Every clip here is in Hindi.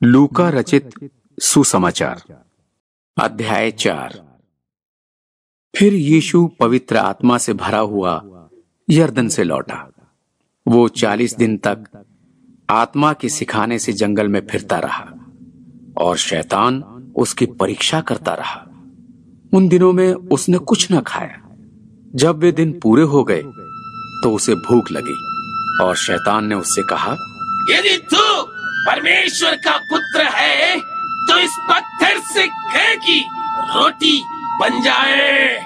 लूका रचित सुसमाचार अध्याय 4। फिर यीशु पवित्र आत्मा से भरा हुआ यरदन से लौटा। वो 40 दिन तक आत्मा के सिखाने से जंगल में फिरता रहा और शैतान उसकी परीक्षा करता रहा। उन दिनों में उसने कुछ न खाया। जब वे दिन पूरे हो गए तो उसे भूख लगी और शैतान ने उससे कहा, यदि तू परमेश्वर का पुत्र है तो इस पत्थर से कह कि रोटी बन जाए।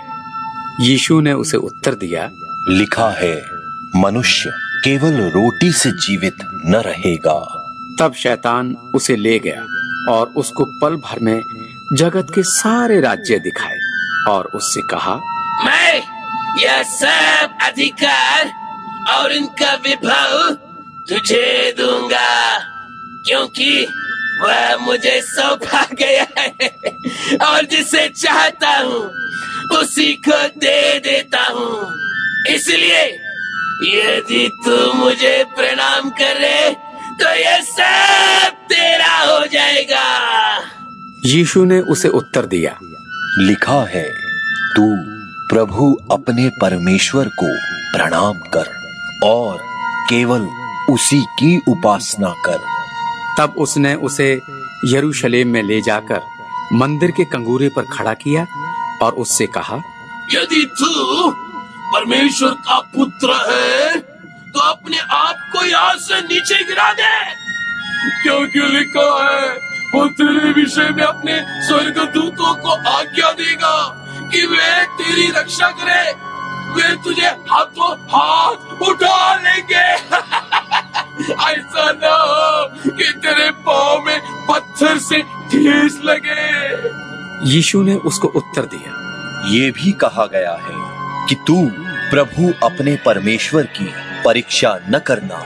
यीशु ने उसे उत्तर दिया, लिखा है, मनुष्य केवल रोटी से जीवित न रहेगा। तब शैतान उसे ले गया और उसको पल भर में जगत के सारे राज्य दिखाए और उससे कहा, मैं यह सब अधिकार और इनका विभव तुझे दूंगा, क्योंकि वह मुझे सौंपा गया है और जिसे चाहता हूँ उसी को दे देता हूँ। इसलिए यदि तू मुझे प्रणाम करे तो यह सब तेरा हो जाएगा। यीशु ने उसे उत्तर दिया, लिखा है, तू प्रभु अपने परमेश्वर को प्रणाम कर और केवल उसी की उपासना कर। तब उसने उसे यरूशलेम में ले जाकर मंदिर के कंगूरे पर खड़ा किया और उससे कहा, यदि तू परमेश्वर का पुत्र है तो अपने आप को यहाँ से नीचे गिरा दे, क्योंकि लिखा है, वो तेरे विषय में अपने स्वर्गदूतों को आज्ञा देगा कि वे तेरी रक्षा करे। वे तुझे हाथों हाथ उठा लेंगे ऐसा ना हो कि तेरे पाँव में पत्थर से ठेस लगे। यीशु ने उसको उत्तर दिया, ये भी कहा गया है कि तू प्रभु अपने परमेश्वर की परीक्षा न करना।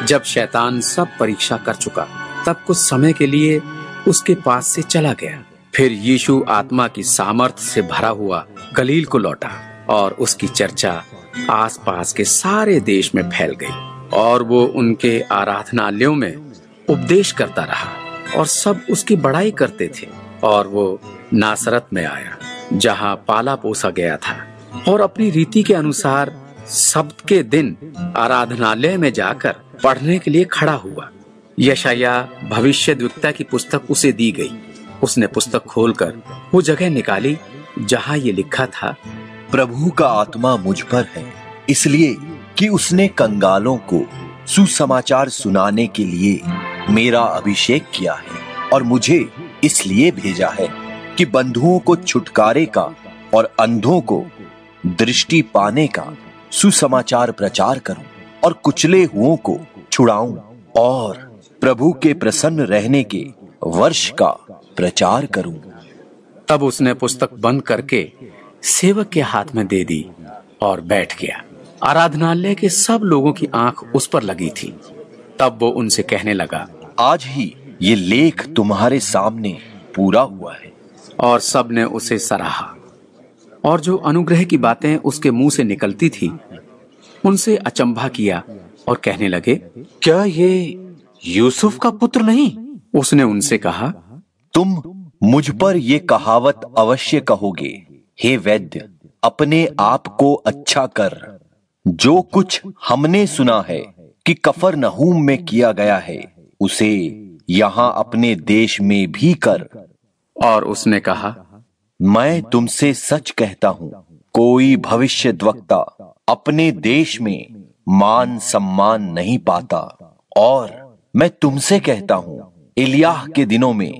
जब शैतान सब परीक्षा कर चुका तब कुछ समय के लिए उसके पास से चला गया। फिर यीशु आत्मा की सामर्थ्य से भरा हुआ गलील को लौटा और उसकी चर्चा आसपास के सारे देश में फैल गई और वो उनके आराधनालयों में उपदेश करता रहा और सब उसकी बड़ाई करते थे। और वो नासरत में आया जहाँ पाला पोसा गया था और अपनी रीति के अनुसार सब्त के दिन आराधनालय में जाकर पढ़ने के लिए खड़ा हुआ। यशाया भविष्यद्वक्ता की पुस्तक उसे दी गई। उसने पुस्तक खोलकर वो जगह निकाली जहाँ ये लिखा था, प्रभु का आत्मा मुझ पर है, इसलिए कि उसने कंगालों को सुसमाचार सुनाने के लिए मेरा अभिषेक किया है और मुझे इसलिए भेजा है कि बंधुओं को छुटकारे का और अंधों को दृष्टि पाने का सुसमाचार प्रचार करूं और कुचले हुओं को छुड़ाऊं और प्रभु के प्रसन्न रहने के वर्ष का प्रचार करूं। तब उसने पुस्तक बंद करके सेवक के हाथ में दे दी और बैठ गया। आराधनालय के सब लोगों की आंख उस पर लगी थी। तब वो उनसे कहने लगा, आज ही ये लेख तुम्हारे सामने पूरा हुआ है। और सब ने उसे सराहा और जो अनुग्रह की बातें उसके मुंह से निकलती थी उनसे अचंभा किया और कहने लगे, क्या ये यूसुफ का पुत्र नहीं? उसने उनसे कहा, तुम मुझ पर ये कहावत अवश्य कहोगे, हे वैद्य, अपने आप को अच्छा कर। जो कुछ हमने सुना है कि कफरनहूम में किया गया है उसे यहाँ अपने देश में भी कर। और उसने कहा, मैं तुमसे सच कहता हूँ, कोई भविष्यद्वक्ता अपने देश में मान सम्मान नहीं पाता। और मैं तुमसे कहता हूँ, एलियाह के दिनों में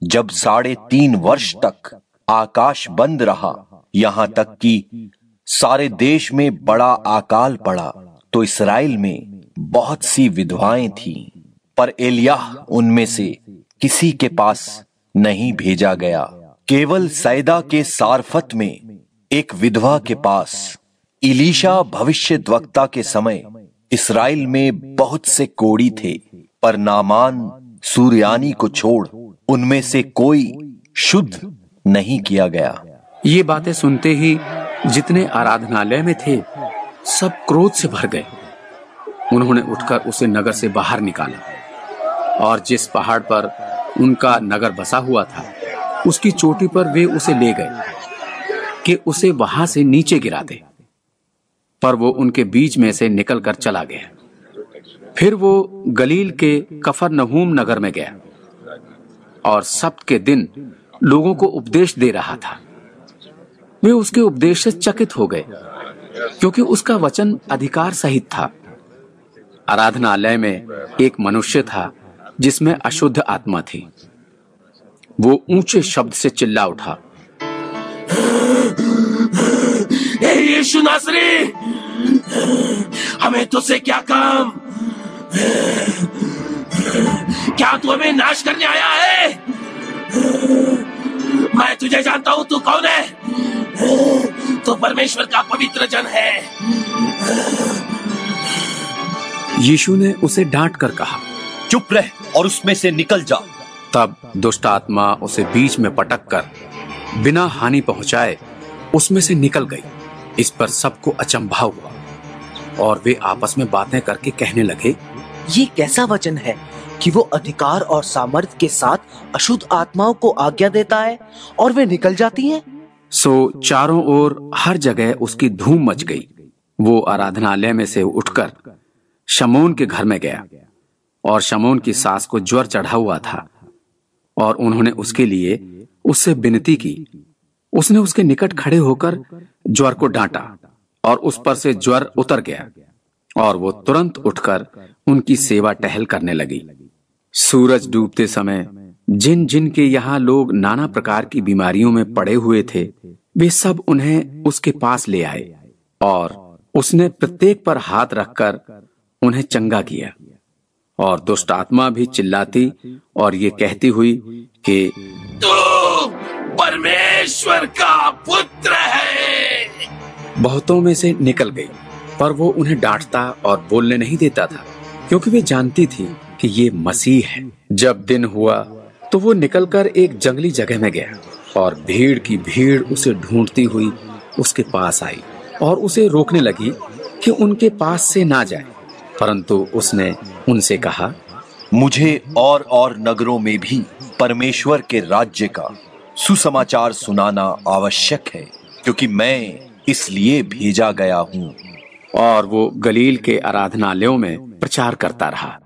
जब 3.5 वर्ष तक आकाश बंद रहा, यहाँ तक कि सारे देश में बड़ा अकाल पड़ा, तो इस्राएल में बहुत सी विधवाएं थीं, पर एलियाह उनमें से किसी के पास नहीं भेजा गया। केवल सैदा के सारफत में एक विधवा के पास इलीशा भविष्यद्वक्ता के समय इस्राएल में बहुत से कोढ़ी थे, पर नामान सूर्यानी को छोड़ उनमें से कोई शुद्ध नहीं किया गया। ये बातें सुनते ही जितने आराधनालय में थे सब क्रोध से भर गए। उन्होंने उठकर उसे नगर से बाहर निकाला और जिस पहाड़ पर उनका नगर बसा हुआ था, उसकी चोटी पर वे उसे ले गए कि उसे वहां से नीचे गिरा दे, पर वो उनके बीच में से निकलकर चला गया। फिर वो गलील के कफरनहूम नगर में गया और सब्त के दिन लोगों को उपदेश दे रहा था। वे उसके उपदेश से चकित हो गए, क्योंकि उसका वचन अधिकार सहित था। आराधनालय में एक मनुष्य था जिसमें अशुद्ध आत्मा थी। वो ऊंचे शब्द से चिल्ला उठा, हे यीशु नासरी, हमें तुझसे क्या काम? क्या तू हमें नाश करने आया है? मैं तुझे जानता हूं, तू कौन है? तू परमेश्वर का पवित्र जन है। यीशु ने उसे डांट कर कहा, चुप रह और उसमें से निकल जा। तब दुष्ट आत्मा उसे बीच में पटक कर बिना हानि पहुंचाए उसमें से निकल गई। इस पर सबको अचंभा हुआ और वे आपस में बातें करके कहने लगे, ये कैसा वचन है कि वो अधिकार और सामर्थ्य के साथ अशुद्ध आत्माओं को आज्ञा देता है और वे निकल जाती हैं। सो चारों ओर हर जगह उसकी धूम मच गई। वो आराधनालय में से उठकर शमौन के घर में गया और शमौन की सास को ज्वर चढ़ा हुआ था और उन्होंने उसके लिए उससे विनती की। उसने उसके निकट खड़े होकर ज्वर को डांटा और उस पर से ज्वर उतर गया और वो तुरंत उठकर उनकी सेवा टहल करने लगी। सूरज डूबते समय जिन जिन के यहाँ लोग नाना प्रकार की बीमारियों में पड़े हुए थे, वे सब उन्हें उसके पास ले आए और उसने प्रत्येक पर हाथ रखकर उन्हें चंगा किया। और दुष्ट आत्मा भी चिल्लाती और ये कहती हुई कि तू परमेश्वर का पुत्र है, बहुतों में से निकल गई। पर वो उन्हें डांटता और बोलने नहीं देता था, क्योंकि वे जानती थी कि ये मसीह है। जब दिन हुआ तो वो निकलकर एक जंगली जगह में गया और भीड़ की भीड़ उसे ढूंढती हुई उसके पास आई और उसे रोकने लगी कि उनके पास से ना जाए। परंतु उसने उनसे कहा, मुझे और नगरों में भी परमेश्वर के राज्य का सुसमाचार सुनाना आवश्यक है, क्योंकि मैं इसलिए भेजा गया हूँ। और वो गलील के आराधनालयों में प्रचार करता रहा।